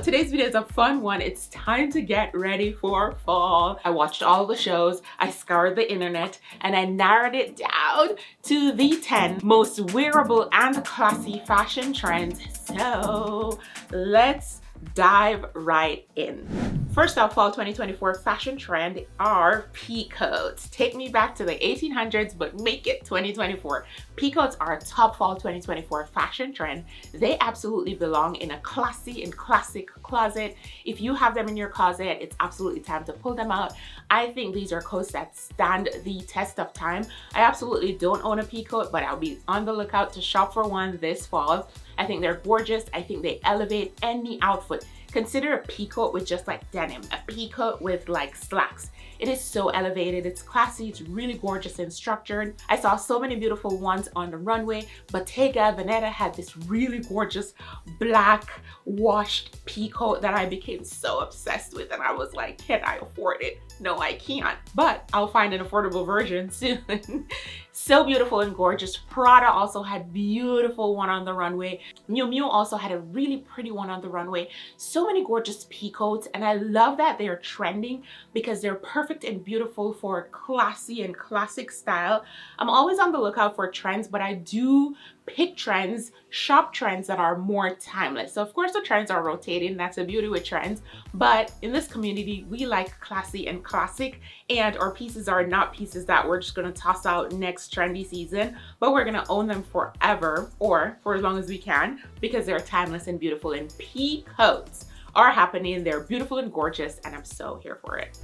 Today's video is a fun one. It's time to get ready for fall. I watched all the shows, I scoured the internet, and I narrowed it down to the 10 most wearable and classy fashion trends. So let's dive right in. First up, fall 2024 fashion trend are peacoats. Take me back to the 1800s, but make it 2024. Peacoats are a top fall 2024 fashion trend. They absolutely belong in a classy and classic closet. If you have them in your closet, it's absolutely time to pull them out. I think these are coats that stand the test of time. I absolutely don't own a peacoat, but I'll be on the lookout to shop for one this fall. I think they're gorgeous. I think they elevate any outfit. Consider a peacoat with just like denim, a peacoat with like slacks. It is so elevated, it's classy, it's really gorgeous and structured. I saw so many beautiful ones on the runway. Bottega Veneta had this really gorgeous black washed peacoat that I became so obsessed with, and I was like, can I afford it? No, I can't, but I'll find an affordable version soon. So beautiful and gorgeous. Prada also had beautiful one on the runway. Miu Miu also had a really pretty one on the runway. So many gorgeous peacoats, and I love that they're trending because they're perfect and beautiful for classy and classic style. I'm always on the lookout for trends, but I do pick trends, shop trends that are more timeless. So of course the trends are rotating, that's the beauty with trends, but in this community we like classy and classic, and our pieces are not pieces that we're just going to toss out next trendy season, but we're going to own them forever or for as long as we can because they're timeless and beautiful. And peacoats are happening, they're beautiful and gorgeous, and I'm so here for it.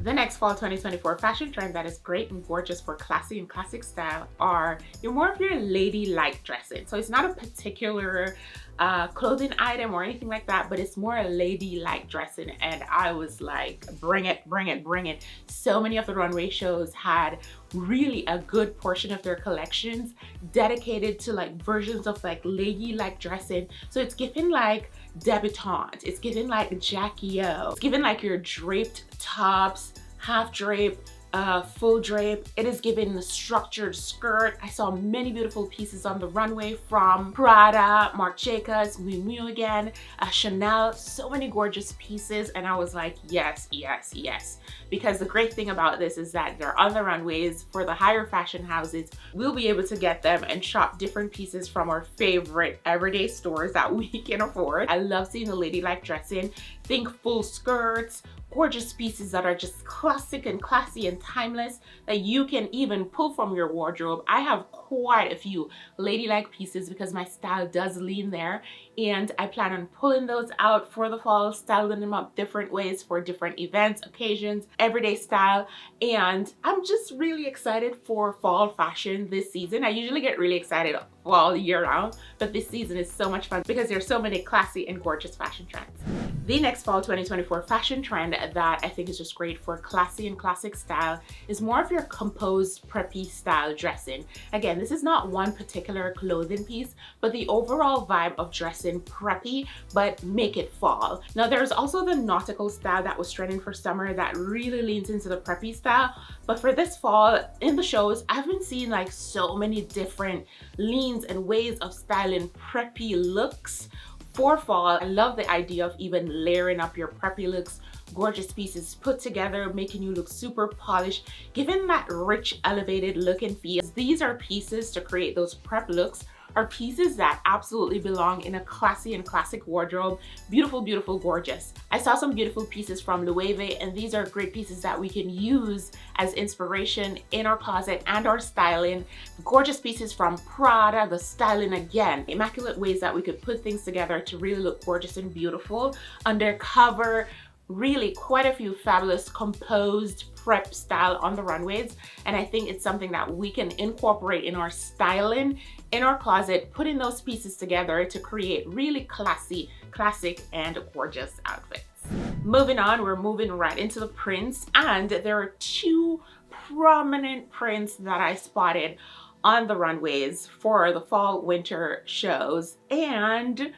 The next fall 2024 fashion trend that is great and gorgeous for classy and classic style are more of your ladylike dressing. So it's not a particular clothing item or anything like that, but it's more a ladylike dressing, and I was like, bring it, bring it, bring it. So many of the runway shows had really a good portion of their collections dedicated to like versions of like ladylike dressing. So it's giving like debutante, it's giving like Jackie O, it's giving like your draped tops, half drape, full drape. It is giving the structured skirt. I saw many beautiful pieces on the runway from Prada, Marc Jacobs, Miu Miu again, Chanel, so many gorgeous pieces, and I was like, yes, yes, yes. Because the great thing about this is that they're on the runways for the higher fashion houses. We'll be able to get them and shop different pieces from our favorite everyday stores that we can afford. I love seeing the ladylike dressing. Think full skirts, gorgeous pieces that are just classic and classy and timeless that you can even pull from your wardrobe. I have quite a few ladylike pieces because my style does lean there, and I plan on pulling those out for the fall, styling them up different ways for different events, occasions, everyday style. And I'm just really excited for fall fashion this season. I usually get really excited all year round, but this season is so much fun because there's so many classy and gorgeous fashion trends. The next fall 2024 fashion trend that I think is just great for classy and classic style is more of your composed preppy style dressing. Again, this is not one particular clothing piece, but the overall vibe of dressing preppy, but make it fall. Now there's also the nautical style that was trending for summer that really leans into the preppy style, but for this fall in the shows, I've been seeing like so many different leans and ways of styling preppy looks for fall. I love the idea of even layering up your preppy looks, gorgeous pieces put together, making you look super polished, giving that rich, elevated look and feel. These are pieces to create those prep looks, are pieces that absolutely belong in a classy and classic wardrobe. Beautiful, beautiful, gorgeous. I saw some beautiful pieces from Loewe, and these are great pieces that we can use as inspiration in our closet and our styling. Gorgeous pieces from Prada, the styling again. Immaculate ways that we could put things together to really look gorgeous and beautiful. Undercover, really quite a few fabulous composed prep style on the runways, and I think it's something that we can incorporate in our styling in our closet, putting those pieces together to create really classy, classic, and gorgeous outfits. Moving on, we're moving right into the prints, and there are two prominent prints that I spotted on the runways for the fall winter shows, and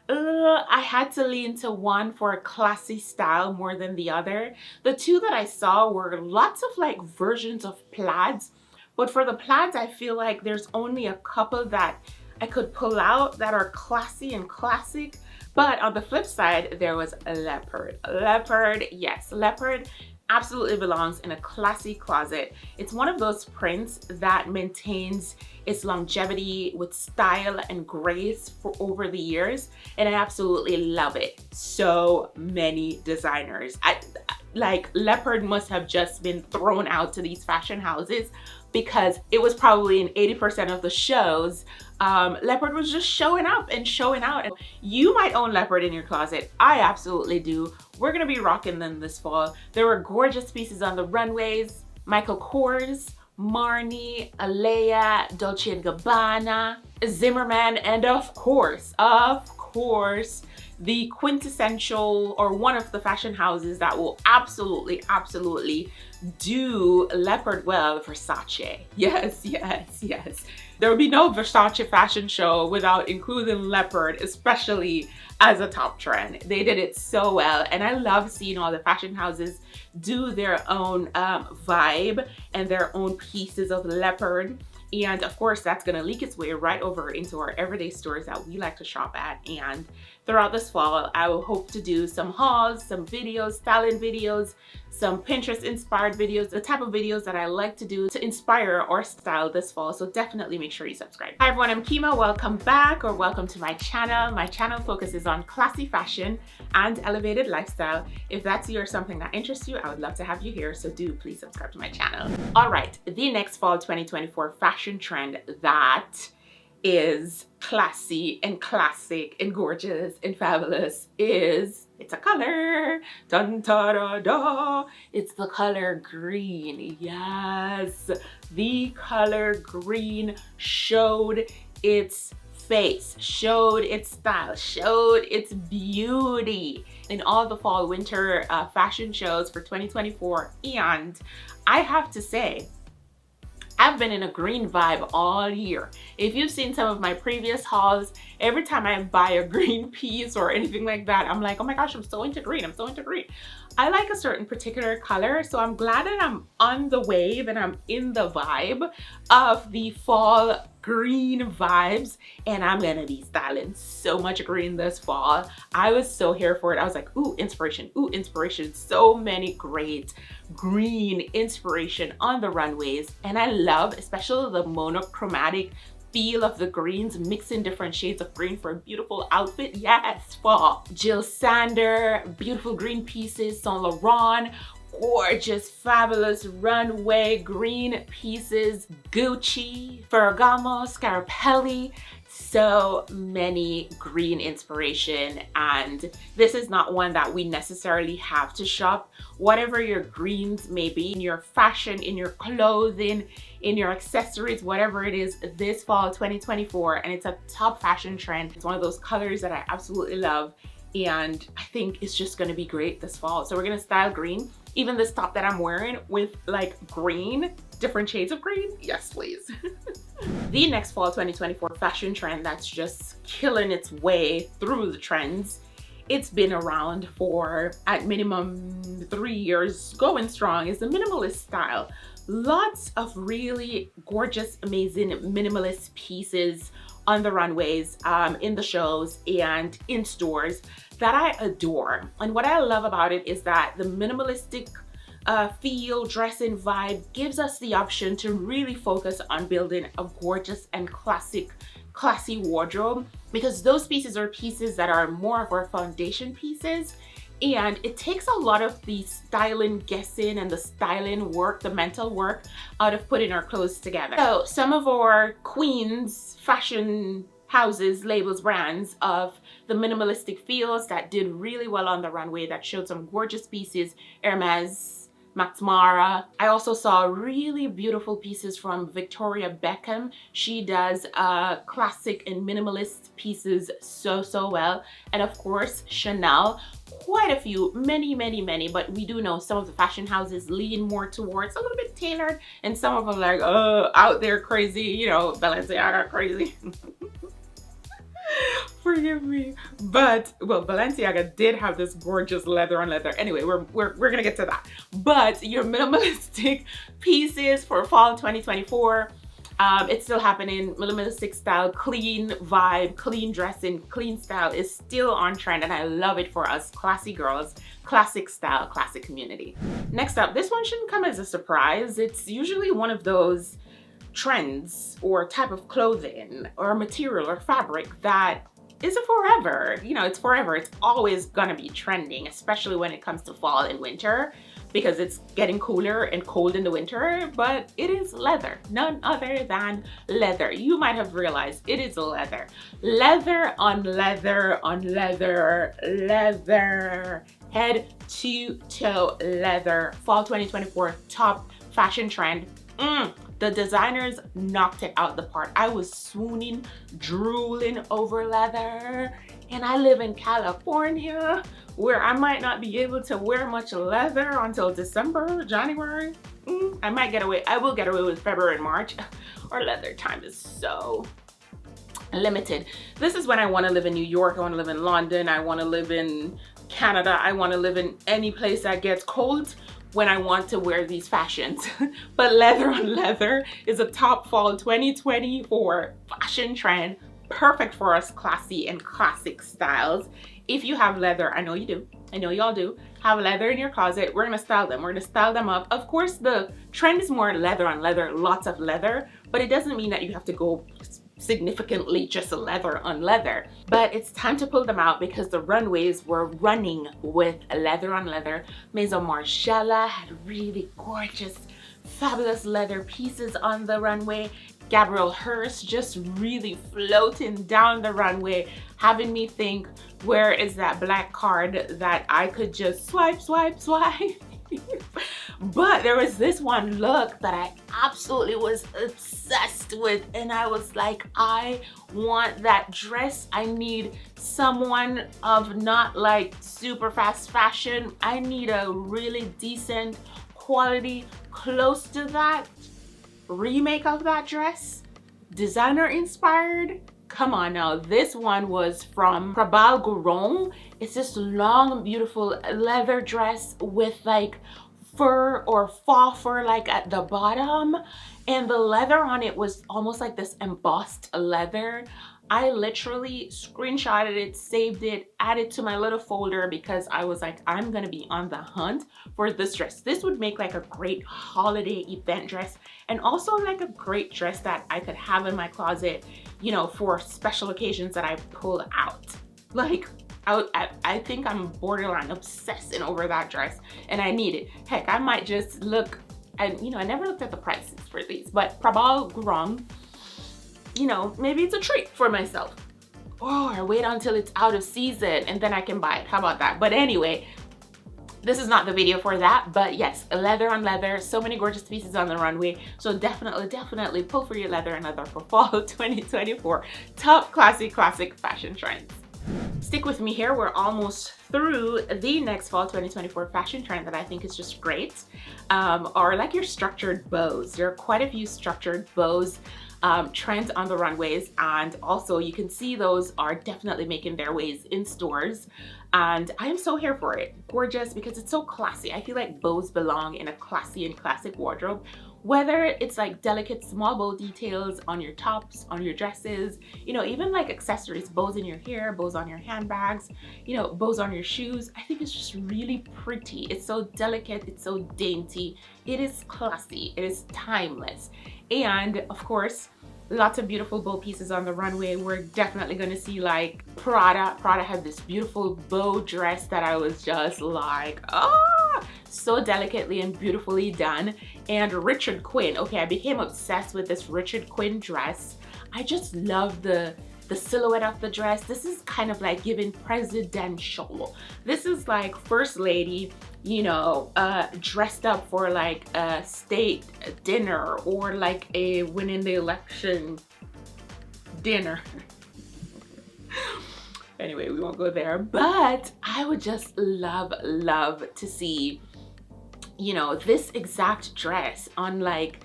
I had to lean to one for a classy style more than the other. The two that I saw were lots of like versions of plaids, but for the plaids I feel like there's only a couple that I could pull out that are classy and classic, But on the flip side, there was leopard. Leopard, yes, leopard absolutely belongs in a classy closet. It's one of those prints that maintains its longevity with style and grace for over the years, and I absolutely love it. So many designers, like leopard must have just been thrown out to these fashion houses because it was probably in 80% of the shows. Leopard was just showing up and showing out. You might own leopard in your closet. I absolutely do. We're gonna be rocking them this fall. There were gorgeous pieces on the runways. Michael Kors, Marni, Alea, Dolce & Gabbana, Zimmerman, and of course, the quintessential, or one of the fashion houses that will absolutely do leopard well, Versace. Yes. There would be no Versace fashion show without including leopard, especially as a top trend. They did it so well, and I love seeing all the fashion houses do their own vibe and their own pieces of leopard. And of course, that's gonna leak its way right over into our everyday stores that we like to shop at. And throughout this fall, I will hope to do some hauls, some videos, styling videos, some Pinterest inspired videos, the type of videos that I like to do to inspire or style this fall. So definitely make sure you subscribe. Hi everyone, I'm Kima. Welcome back, or welcome to my channel. My channel focuses on classy fashion and elevated lifestyle. If that's you or something that interests you, I would love to have you here. So do please subscribe to my channel. All right, the next fall 2024 fashion trend that is classy and classic and gorgeous and fabulous is, it's a color. Dun da da da. It's the color green. Yes, the color green showed its face, showed its style, showed its beauty in all the fall winter fashion shows for 2024. And I have to say, I've been in a green vibe all year. If you've seen some of my previous hauls, every time I buy a green piece or anything like that, I'm like, oh my gosh, I'm so into green, I'm so into green. I like a certain particular color, so I'm glad that I'm on the wave and I'm in the vibe of the fall green vibes, and I'm gonna be styling so much green this fall. I was so here for it. I was like, ooh, inspiration, ooh, inspiration. So many great green inspiration on the runways, and I love especially the monochromatic feel of the greens, mixing different shades of green for a beautiful outfit. Yes, fall. Jill Sander, beautiful green pieces. Saint Laurent, gorgeous, fabulous runway green pieces. Gucci, Ferragamo, Scarpelli. So many green inspiration, and this is not one that we necessarily have to shop. Whatever your greens may be in your fashion, in your clothing, in your accessories, whatever it is, this fall 2024, and it's a top fashion trend. It's one of those colors that I absolutely love, and I think it's just gonna be great this fall. So we're gonna style green. Even this top that I'm wearing with like green, different shades of green. Yes, please. The next fall 2024 fashion trend that's just killing its way through the trends. It's been around for at minimum 3 years, going strong, is the minimalist style. Lots of really gorgeous, amazing minimalist pieces on the runways, in the shows, and in stores that I adore. And what I love about it is that the minimalistic feel, dressing vibe gives us the option to really focus on building a gorgeous and classy wardrobe, because those pieces are pieces that are more of our foundation pieces, and it takes a lot of the styling guessing and the styling work, the mental work out of putting our clothes together. So some of our queens, fashion houses, labels, brands of the minimalistic feels that did really well on the runway, that showed some gorgeous pieces: Hermes, Max Mara. I also saw really beautiful pieces from Victoria Beckham. She does classic and minimalist pieces so well. And of course, Chanel. Quite a few, many, but we do know some of the fashion houses lean more towards a little bit tailored, and some of them like, out there crazy, you know, Balenciaga crazy. Forgive me, but well, Balenciaga did have this gorgeous leather on leather. Anyway, we're gonna get to that. But your minimalistic pieces for fall 2024, It's still happening. Minimalistic style, clean vibe, clean dressing, clean style is still on trend, and I love it for us classy girls. Classic style, classic community. Next up, this one shouldn't come as a surprise. It's usually one of those trends or type of clothing or material or fabric that is a forever. You know, it's forever. It's always gonna be trending, especially when it comes to fall and winter, because it's getting cooler and cold in the winter. But it is leather, none other than leather. You might have realized it is leather. Leather on leather on leather, leather, head to toe leather. Fall 2024 top fashion trend. The designers knocked it out the park. I was swooning, drooling over leather. And I live in California, where I might not be able to wear much leather until December, January. I might get away. I will get away with February and March. Our leather time is so limited. This is when I want to live in New York. I want to live in London. I want to live in Canada. I want to live in any place that gets cold when I want to wear these fashions. But leather on leather is a top fall 2024 fashion trend, perfect for us classy and classic styles. If you have leather, I know you do, I know y'all do, have leather in your closet, we're gonna style them. We're gonna style them up. Of course, the trend is more leather on leather, lots of leather, but it doesn't mean that you have to go significantly just leather on leather. But it's time to pull them out because the runways were running with leather on leather. Maison Margiela had really gorgeous, fabulous leather pieces on the runway. Gabrielle Hearst just really floating down the runway, having me think, where is that black card that I could just swipe, swipe, swipe? But there was this one look that I absolutely was obsessed with, and I was like, I want that dress. I need someone of not like super fast fashion. I need a really decent quality, close to that remake of that dress, designer inspired. Come on now, this one was from Preppy. It's this long, beautiful leather dress with like fur or faux fur like at the bottom, and the leather on it was almost like this embossed leather. I literally screenshotted it, saved it, added to my little folder because I was like, I'm gonna be on the hunt for this dress. This would make like a great holiday event dress, and also like a great dress that I could have in my closet, you know, for special occasions that I pull out. Like, I think I'm borderline obsessing over that dress, and I need it. Heck, I might just look, and you know, I never looked at the prices for these, but Preppy, you know, maybe it's a treat for myself. Or I wait until it's out of season and then I can buy it. How about that? But anyway, this is not the video for that, but yes, leather on leather, so many gorgeous pieces on the runway. So definitely pull for your leather and leather for fall 2024 top classic fashion trends. Stick with me here. We're almost through the next fall 2024 fashion trend that I think is just great, are like your structured bows. There are quite a few structured bows trends on the runways, and also you can see those are definitely making their ways in stores, and I am so here for it. Gorgeous, because it's so classy. I feel like bows belong in a classy and classic wardrobe, whether it's like delicate small bow details on your tops, on your dresses, you know, even like accessories, bows in your hair, bows on your handbags, you know, bows on your shoes. I think it's just really pretty. It's so delicate, it's so dainty, it is classy, it is timeless. And of course, lots of beautiful bow pieces on the runway. We're definitely going to see like Prada. Prada had this beautiful bow dress that I was just like, oh, so delicately and beautifully done. And Richard Quinn. Okay, I became obsessed with this Richard Quinn dress. I just love the silhouette of the dress. This is kind of like giving presidential. This is like first lady, you know, dressed up for like a state dinner or like a winning the election dinner. Anyway, we won't go there, but I would just love to see, you know, this exact dress on like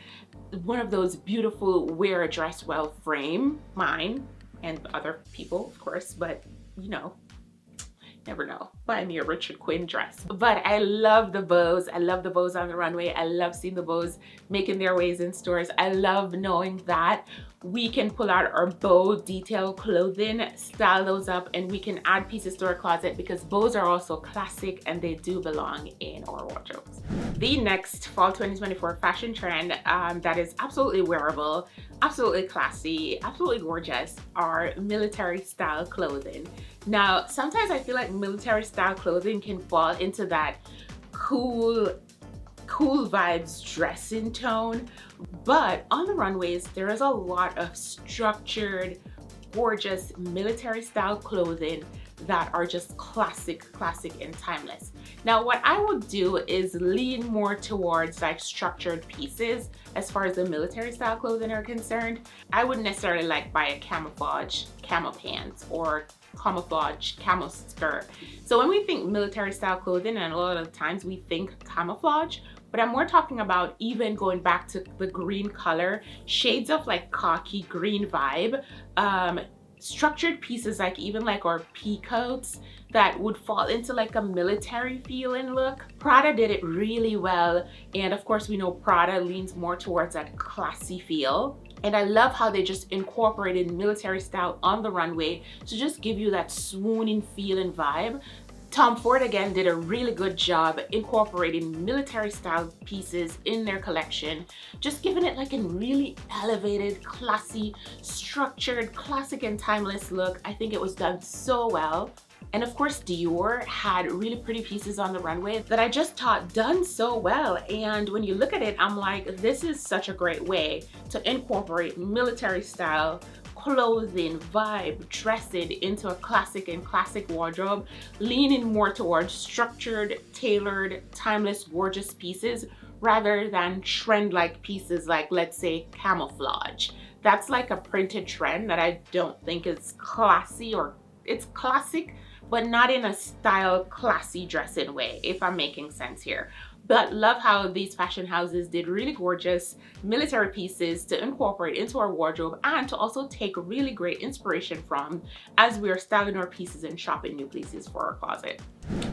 one of those beautiful wear a dress well frame, mine and other people, of course, but you know, Never know. Buy me a Richard Quinn dress. But I love the bows. I love the bows on the runway. I love seeing the bows making their ways in stores. I love knowing that we can pull out our bow detail clothing, style those up, and we can add pieces to our closet because bows are also classic and they do belong in our wardrobes. The next fall 2024 fashion trend that is absolutely wearable, absolutely classy, absolutely gorgeous are military style clothing. Now, sometimes I feel like military style clothing can fall into that cool vibes dressing tone, but on the runways there is a lot of structured, gorgeous military style clothing that are just classic and timeless. Now what I would do is lean more towards like structured pieces as far as the military style clothing are concerned. I wouldn't necessarily like buy a camouflage camo pants or camouflage camo skirt. So when we think military style clothing, and a lot of times we think camouflage, but I'm more talking about even going back to the green color, shades of like khaki green vibe, structured pieces like even like our peacoats that would fall into like a military feeling look. Prada did it really well, and of course we know Prada leans more towards that classy feel. And I love how they just incorporated military style on the runway to just give you that swooning feeling vibe. Tom Ford again did a really good job incorporating military style pieces in their collection, just giving it like a really elevated, classy, structured, classic and timeless look. I think it was done so well. And of course Dior had really pretty pieces on the runway that I just thought done so well. And when you look at it, I'm like, this is such a great way to incorporate military style clothing, vibe, dressing into a classic wardrobe, leaning more towards structured, tailored, timeless, gorgeous pieces rather than trend-like pieces like, let's say, camouflage. That's like a printed trend that I don't think is classy, or it's classic, but not in a style classy dressing way, if I'm making sense here. But love how these fashion houses did really gorgeous military pieces to incorporate into our wardrobe and to also take really great inspiration from as we are styling our pieces and shopping new pieces for our closet.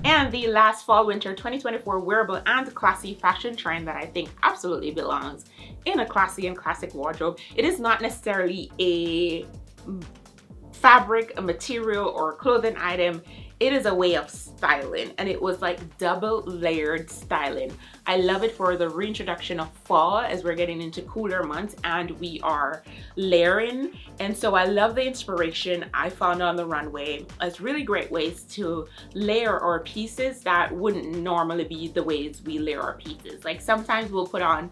And the last fall winter 2024 wearable and classy fashion trend that I think absolutely belongs in a classy and classic wardrobe. It is not necessarily a fabric, a material, or a clothing item. It is a way of styling, and it was like double layered styling. I love it for the reintroduction of fall as we're getting into cooler months and we are layering. And so I love the inspiration I found on the runway as really great ways to layer our pieces that wouldn't normally be the ways we layer our pieces. Like sometimes we'll put on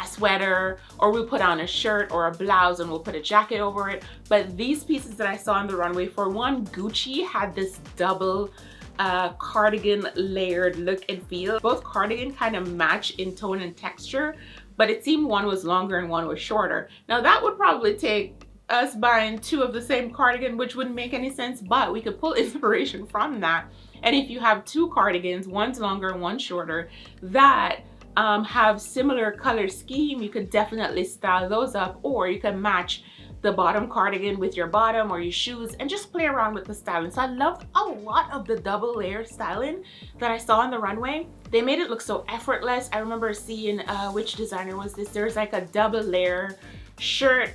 a sweater, or we'll put on a shirt or a blouse and we'll put a jacket over it. But these pieces that I saw on the runway, for one, Gucci had this double cardigan layered look and feel. Both cardigan kind of match in tone and texture, but it seemed one was longer and one was shorter. Now that would probably take us buying two of the same cardigan, which wouldn't make any sense, but we could pull inspiration from that. And if you have two cardigans, one's longer and one's shorter, that have similar color scheme, you could definitely style those up, or you can match the bottom cardigan with your bottom or your shoes and just play around with the styling. So I loved a lot of the double layer styling that I saw on the runway. They made it look so effortless. I remember seeing, which designer was this? There's like a double layer shirt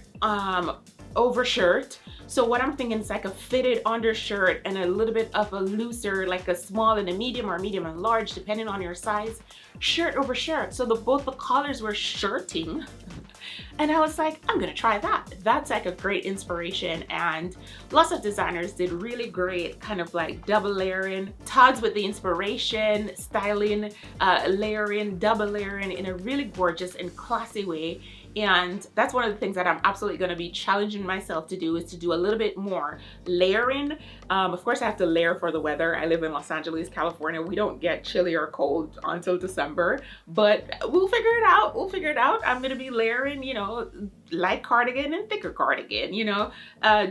over shirt. So what I'm thinking is like a fitted undershirt and a little bit of a looser, like a small and a medium, or medium and large, depending on your size, shirt over shirt. So both the collars were shirting. And I was like, I'm gonna try that. That's like a great inspiration, and lots of designers did really great kind of like double layering. Todd's with the inspiration, styling, layering, double layering in a really gorgeous and classy way. And that's one of the things that I'm absolutely going to be challenging myself to do, is to do a little bit more layering. Of course I have to layer for the weather. I live in Los Angeles, California. We don't get chilly or cold until December, but we'll figure it out. I'm going to be layering, you know, light cardigan and thicker cardigan, you know,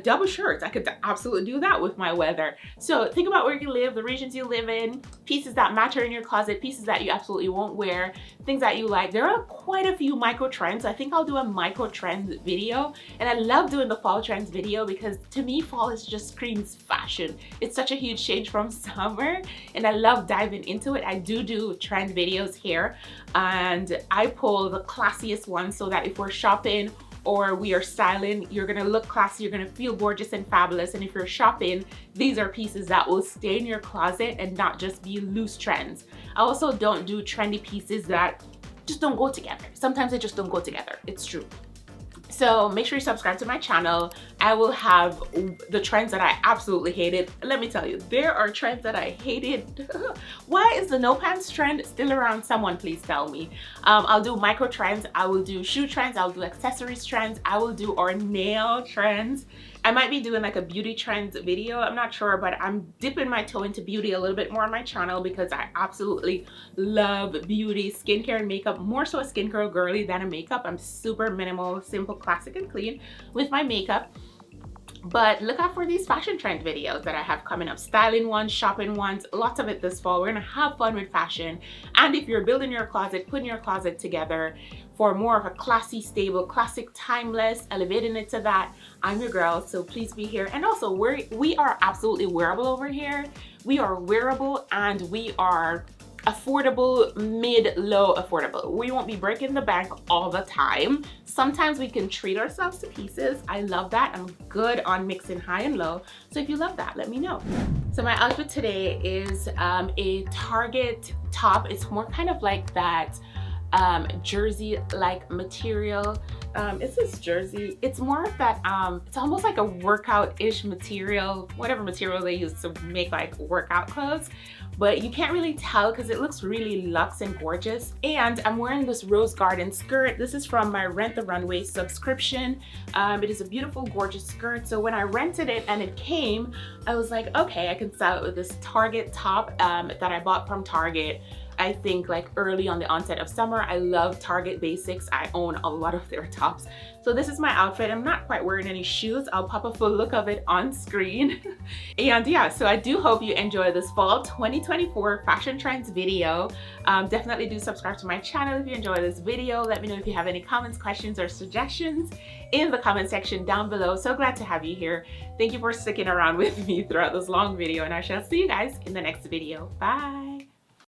double shirts. I could absolutely do that with my weather. So think about where you live, the regions you live in, pieces that matter in your closet, pieces that you absolutely won't wear, things that you like. There are quite a few micro trends. I think I'll do a micro trends video, and I love doing the fall trends video because to me fall is just screams fashion. It's such a huge change from summer, and I love diving into it. I do trend videos here, and I pull the classiest ones so that if we're shopping or we are styling, you're gonna look classy, you're gonna feel gorgeous and fabulous. And if you're shopping, these are pieces that will stay in your closet and not just be loose trends. I also don't do trendy pieces that just don't go together. Sometimes they just don't go together. It's true. So make sure you subscribe to my channel. I will have the trends that I absolutely hated. Let me tell you, there are trends that I hated. Why is the no pants trend still around? Someone please tell me. I'll do micro trends. I will do shoe trends. I'll do accessories trends. I will do our nail trends. I might be doing like a beauty trends video. I'm not sure, but I'm dipping my toe into beauty a little bit more on my channel because I absolutely love beauty, skincare, and makeup. More so a skincare girly than a makeup. I'm super minimal, simple, classic, and clean with my makeup. But look out for these fashion trend videos that I have coming up. Styling ones, shopping ones, lots of it this fall. We're gonna have fun with fashion. And if you're building your closet, putting your closet together for more of a classy, stable, classic, timeless, elevating it to that, I'm your girl, so please be here. And also, we are absolutely wearable over here. We are wearable and we are affordable, mid-low affordable. We won't be breaking the bank all the time. Sometimes we can treat ourselves to pieces. I love that. I'm good on mixing high and low. So if you love that, let me know. So my outfit today is a Target top. It's more kind of like that jersey-like material. Is this jersey? It's more of that, it's almost like a workout-ish material, whatever material they use to make like workout clothes. But you can't really tell because it looks really luxe and gorgeous. And I'm wearing this rose garden skirt. This is from my Rent the Runway subscription. It is a beautiful, gorgeous skirt. So when I rented it and it came, I was like, okay, I can style it with this Target top that I bought from Target. I think like early on the onset of summer. I love Target basics. I own a lot of their tops. So this is my outfit. I'm not quite wearing any shoes. I'll pop a full look of it on screen. And yeah, so I do hope you enjoy this fall 2024 fashion trends video. Definitely do subscribe to my channel if you enjoy this video. Let me know if you have any comments, questions, or suggestions in the comment section down below. So glad to have you here. Thank you for sticking around with me throughout this long video, and I shall see you guys in the next video. Bye.